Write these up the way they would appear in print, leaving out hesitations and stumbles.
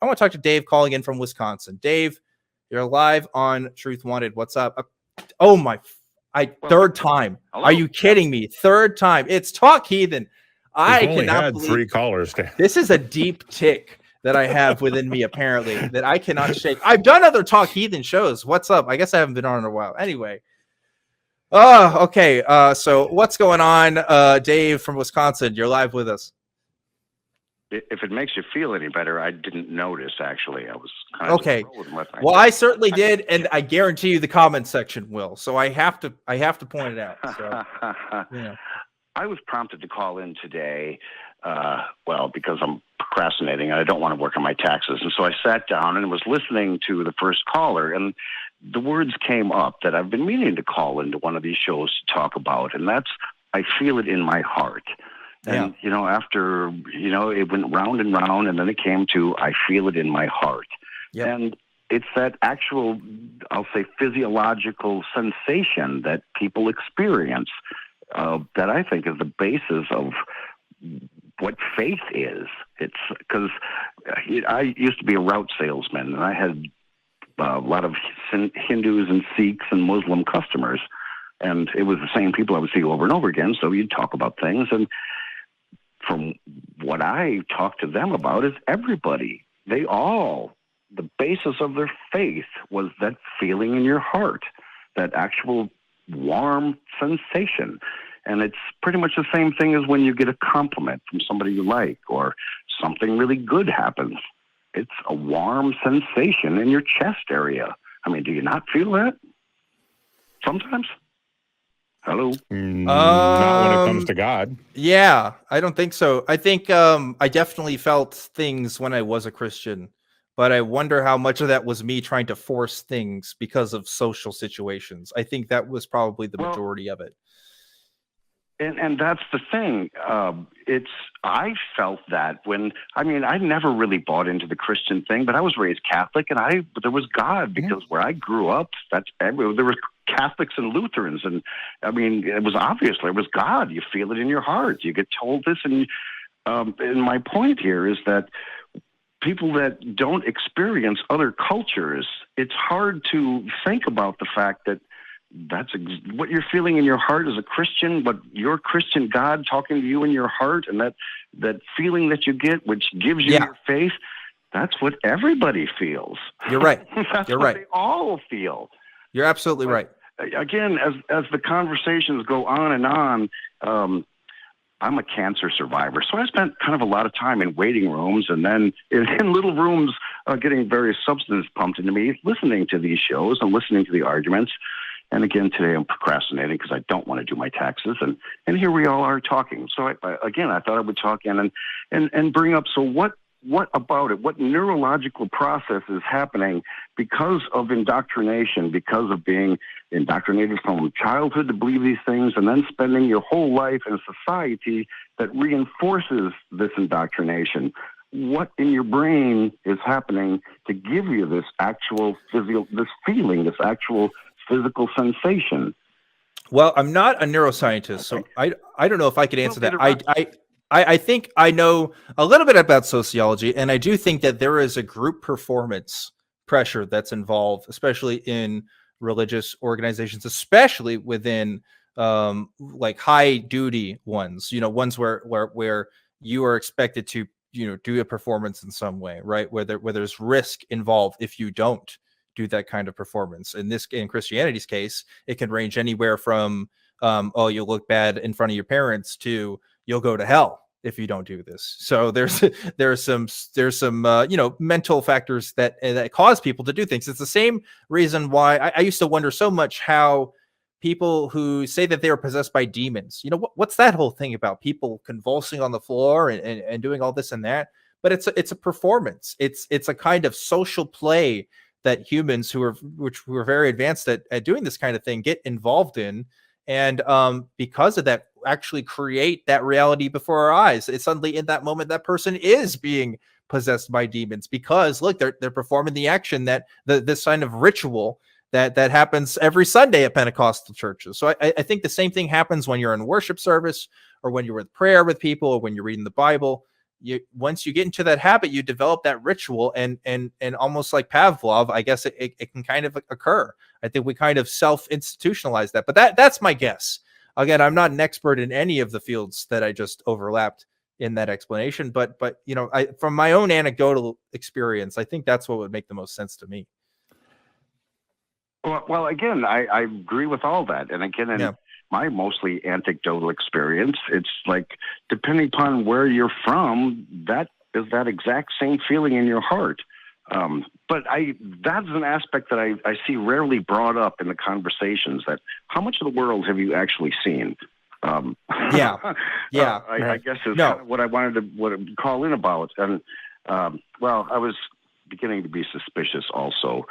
I want to talk to Dave calling in from Wisconsin. Dave, you're live on Truth Wanted. What's up? Oh my, third time. Hello. Are you kidding me? Third time. It's Talk Heathen. I only cannot had believe 3 callers. this is a deep tick that I have within me, apparently, that I cannot shake. I've done other Talk Heathen shows. What's up? I guess I haven't been on in a while. Anyway. Oh, okay. So what's going on? Dave from Wisconsin, you're live with us. If it makes you feel any better, I didn't notice, actually. I was kind of okay. Well, I certainly did, and I guarantee you the comment section will. So I have to point it out. So, yeah. I was prompted to call in today, because I'm procrastinating and I don't want to work on my taxes. And so I sat down and was listening to the first caller, and the words came up that I've been meaning to call into one of these shows to talk about, and that's, I feel it in my heart. And, after, it went round and round, and then it came to, I feel it in my heart. Yep. And it's that actual, I'll say, physiological sensation that people experience that I think is the basis of what faith is. It's because I used to be a route salesman, and I had a lot of Hindus and Sikhs and Muslim customers, and it was the same people I would see over and over again, so you'd talk about things, and from what I talked to them about is everybody. The basis of their faith was that feeling in your heart, that actual warm sensation. And it's pretty much the same thing as when you get a compliment from somebody you like or something really good happens. It's a warm sensation in your chest area. I mean, do you not feel that sometimes? Hello? Not when it comes to God. Yeah, I don't think so. I think I definitely felt things when I was a Christian, but I wonder how much of that was me trying to force things because of social situations. I think that was probably the majority of it. And that's the thing. I felt that I never really bought into the Christian thing, but I was raised Catholic, and there was God because where I grew up, there were Catholics and Lutherans, and it was obviously it was God. You feel it in your heart. You get told this, and my point here is that people that don't experience other cultures, it's hard to think about the fact that that's what you're feeling in your heart as a Christian, but your Christian God talking to you in your heart, and that feeling that you get, which gives you your faith, that's what everybody feels. You're right. That's You're what right. They all feel. You're absolutely right. Again, as the conversations go on and on, I'm a cancer survivor, so I spent kind of a lot of time in waiting rooms and then in little rooms getting various substances pumped into me, listening to these shows and listening to the arguments. And again, today I'm procrastinating because I don't want to do my taxes. And here we all are talking. So I thought I would talk in and bring up, so what about it? What neurological process is happening because of indoctrination, because of being indoctrinated from childhood to believe these things and then spending your whole life in a society that reinforces this indoctrination? What in your brain is happening to give you this actual this feeling, this actual physical sensation? Well, I'm not a neuroscientist, so I don't know if I could answer that. I think I know a little bit about sociology, and I do think that there is a group performance pressure that's involved, especially in religious organizations, especially within like high duty ones, ones where you are expected to, do a performance in some way, right? Where there's risk involved if you don't do that kind of performance. In Christianity's case, it can range anywhere from you'll look bad in front of your parents to you'll go to hell if you don't do this. So there's some mental factors that cause people to do things. It's the same reason why I used to wonder so much how people who say that they are possessed by demons, what's that whole thing about people convulsing on the floor and doing all this and that? But it's a performance. It's a kind of social play that humans who are very advanced at doing this kind of thing get involved in. And because of that, actually create that reality before our eyes. It's suddenly in that moment that person is being possessed by demons because look, they're performing the action that this kind of ritual that happens every Sunday at Pentecostal churches. So I think the same thing happens when you're in worship service or when you're with prayer with people or when you're reading the Bible. once you get into that habit, you develop that ritual, and almost like Pavlov, I guess it can kind of occur. I think we kind of self-institutionalize that, but that's my guess. Again, I'm not an expert in any of the fields that I just overlapped in that explanation, but from my own anecdotal experience, I think that's what would make the most sense to me. Well, again, I agree with all that, and again, in my mostly anecdotal experience, it's like depending upon where you're from, that is that exact same feeling in your heart. But that's an aspect that I see rarely brought up in the conversations. That how much of the world have you actually seen? I guess is kind of what I wanted to call in about. And well, I was beginning to be suspicious also.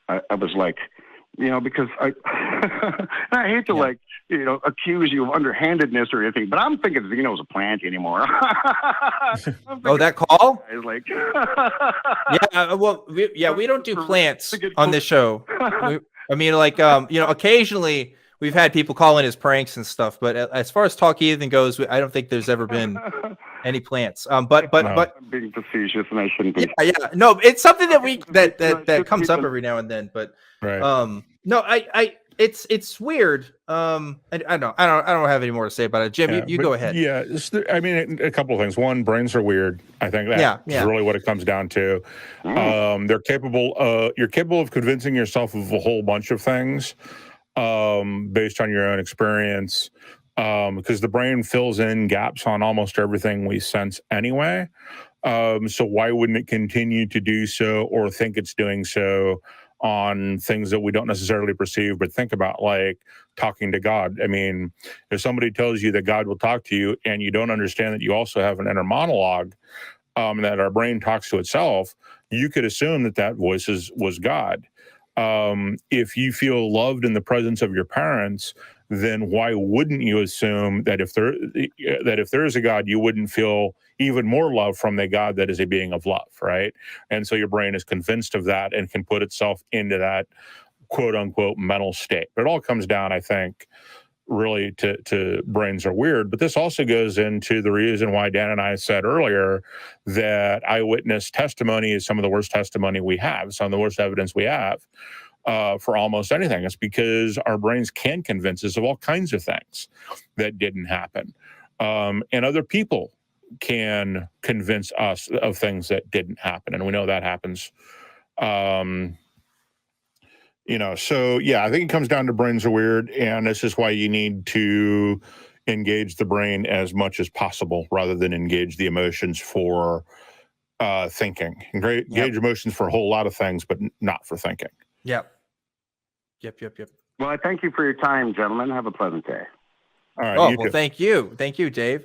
I was like, because I hate to accuse you of underhandedness or anything, but I'm thinking Zeno's a plant anymore. Oh, that call? I was like, we don't do plants on this show. Occasionally we've had people call in as pranks and stuff, but as far as Talk Heathen goes, I don't think there's ever been any plants. But I'm being facetious and I shouldn't be. No, it's something that that comes up every now and then. But it's weird. I don't have any more to say about it. Jim, you go ahead. Yeah, I mean, a couple of things. One, brains are weird. I think that's really what it comes down to. They're capable. You're capable of convincing yourself of a whole bunch of things based on your own experience. Because the brain fills in gaps on almost everything we sense anyway. So why wouldn't it continue to do so or think it's doing so on things that we don't necessarily perceive but think about, like talking to God? I mean, if somebody tells you that God will talk to you and you don't understand that you also have an inner monologue, that our brain talks to itself, you could assume that voice was God. If you feel loved in the presence of your parents, then why wouldn't you assume that if there is a God, you wouldn't feel even more love from the God that is a being of love, right? And so your brain is convinced of that and can put itself into that quote unquote mental state. But it all comes down, I think, really to brains are weird. But this also goes into the reason why Dan and I said earlier that eyewitness testimony is some of the worst testimony we have, some of the worst evidence we have. For almost anything. It's because our brains can convince us of all kinds of things that didn't happen. And other people can convince us of things that didn't happen. And we know that happens. So I think it comes down to brains are weird. And this is why you need to engage the brain as much as possible rather than engage the emotions for thinking. Engage emotions for a whole lot of things, but not for thinking. Yep. Well, I thank you for your time, gentlemen. Have a pleasant day. All right. Thank you. Thank you, Dave.